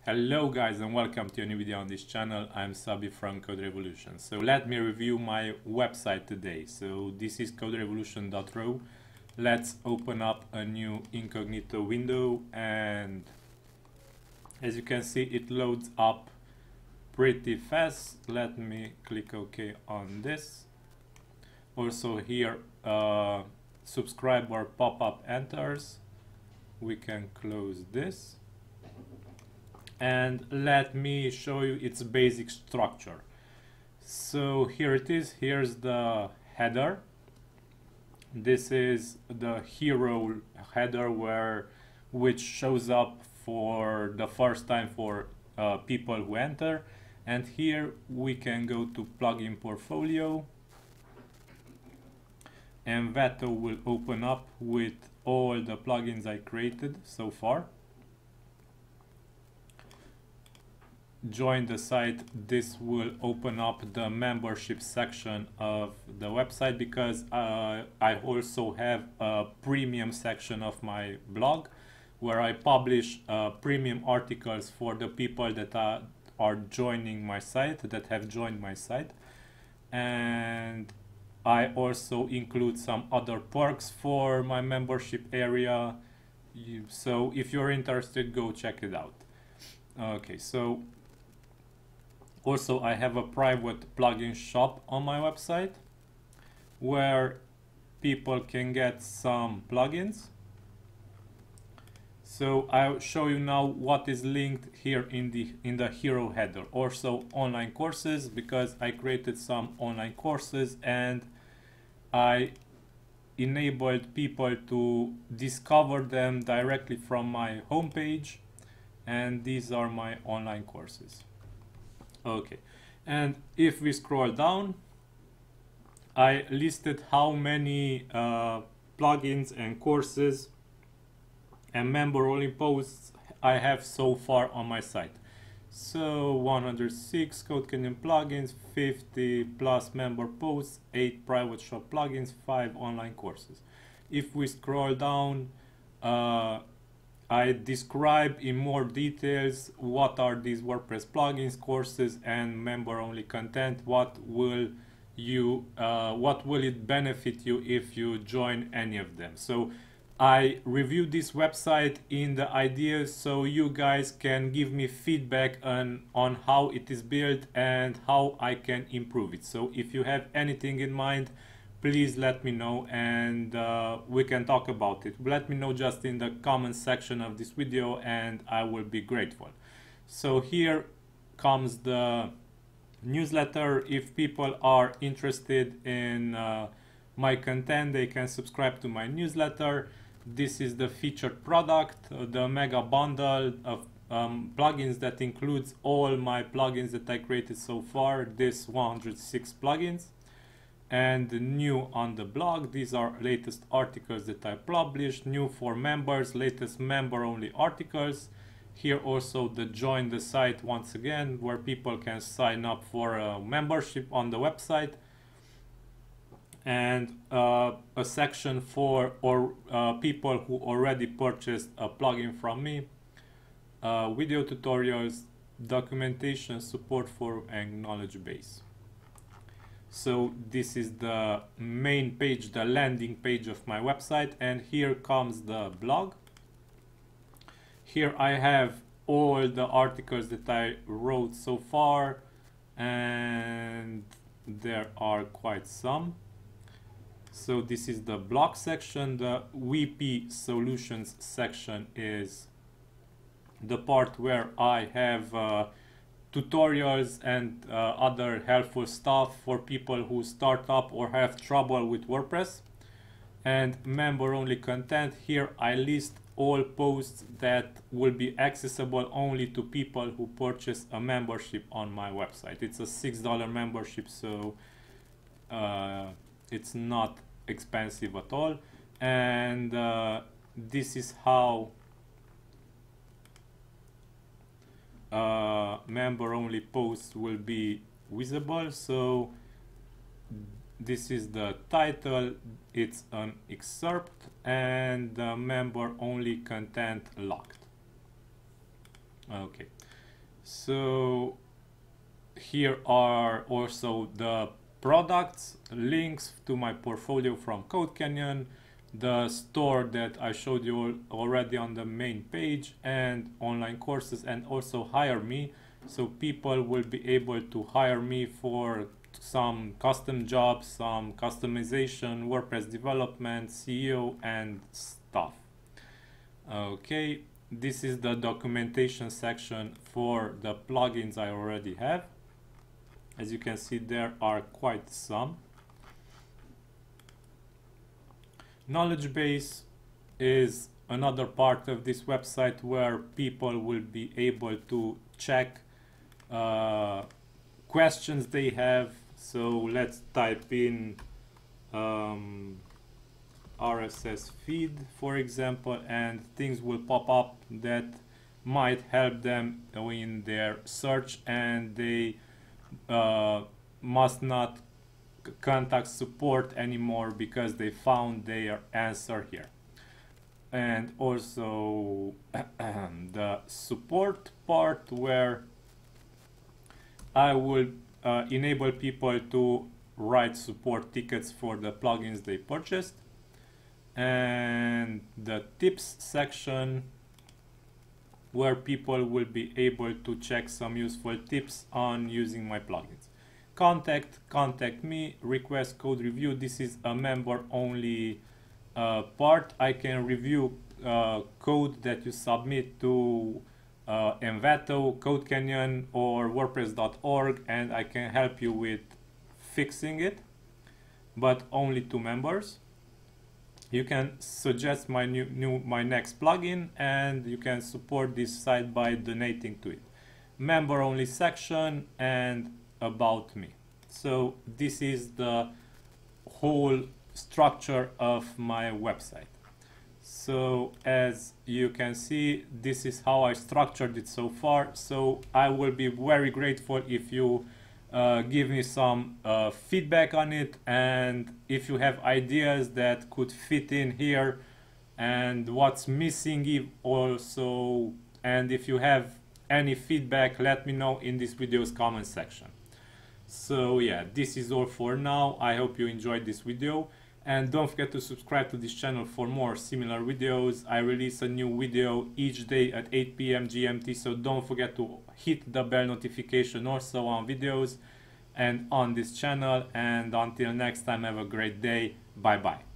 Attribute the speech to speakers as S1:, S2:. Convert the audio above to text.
S1: Hello guys and welcome to a new video on this channel. I'm Szabi from Code Revolution. So let me review my website today. So this is coderevolution.ro. Let's open up a new incognito window, and as you can see it loads up pretty fast. Let me click OK on this. Also here subscriber pop-up enters. We can close this. And let me show you its basic structure. So here it is. Here's the header. This is the hero header which shows up for the first time for people who enter. And here we can go to plugin portfolio, and that will open up with all the plugins I created so far. Join the site. This will open up the membership section of the website, because I also have a premium section of my blog where I publish premium articles for the people that are joining my site, that have joined my site. And I also include some other perks for my membership area. So if you're interested, go check it out. Okay, so also I have a private plugin shop on my website where people can get some plugins. So I'll show you now what is linked here in the hero header. Also online courses, because I created some online courses and I enabled people to discover them directly from my homepage, and these are my online courses. Okay, and if we scroll down, I listed how many plugins and courses and member-only posts I have so far on my site. So 106 Codecademy plugins, 50 plus member posts, 8 private shop plugins, 5 online courses. If we scroll down, I describe in more details what are these WordPress plugins, courses, and member-only content. What will it benefit you if you join any of them? So I reviewed this website in the idea so you guys can give me feedback on how it is built and how I can improve it. So if you have anything in mind, please let me know, and we can talk about it. Let me know just in the comment section of this video and I will be grateful. So here comes the newsletter. If people are interested in my content, they can subscribe to my newsletter. This is the featured product, the mega bundle of plugins that includes all my plugins that I created so far, this 106 plugins. And new on the blog, these are latest articles that I published. New for members, latest member-only articles. Here also the join the site once again, where people can sign up for a membership on the website. And a section for people who already purchased a plugin from me. Video tutorials, documentation, support for, and knowledge base. So this is the main page, the landing page of my website, and here comes the blog. Here I have all the articles that I wrote so far, and there are quite some. So this is the blog section. The WP solutions section is the part where I have tutorials and other helpful stuff for people who start up or have trouble with WordPress. And member-only content, here I list all posts that will be accessible only to people who purchase a membership on my website. It's a $6 membership, so it's not expensive at all. And this is how member-only posts will be visible. So this is the title, it's an excerpt, and the member-only content locked. Okay, So here are also the products, links to my portfolio from Code Canyon, the store that I showed you already on the main page, and online courses, and also hire me. So people will be able to hire me for some custom jobs, some customization, WordPress development, SEO and stuff. Okay, this is the documentation section for the plugins I already have. As you can see, there are quite some. Knowledge base is another part of this website where people will be able to check questions they have. So let's type in RSS feed, for example, and things will pop up that might help them in their search, and they must not contact support anymore because they found their answer here. And also the support part, where I will enable people to write support tickets for the plugins they purchased, and the tips section, where people will be able to check some useful tips on using my plugins. Contact me, request code review. This is a member only part. I can review code that you submit to Envato, Code Canyon or WordPress.org, and I can help you with fixing it, but only to members. You can suggest my my next plugin, and you can support this site by donating to it. Member only section and about me. So this is the whole structure of my website. So as you can see, this is how I structured it so far. So I will be very grateful if you give me some feedback on it, and if you have ideas that could fit in here and what's missing also, and if you have any feedback, let me know in this video's comment section. So yeah, this is all for now. I hope you enjoyed this video, and don't forget to subscribe to this channel for more similar videos. I release a new video each day at 8 p.m. GMT, so don't forget to hit the bell notification also on videos and on this channel. And until next time, have a great day. Bye bye.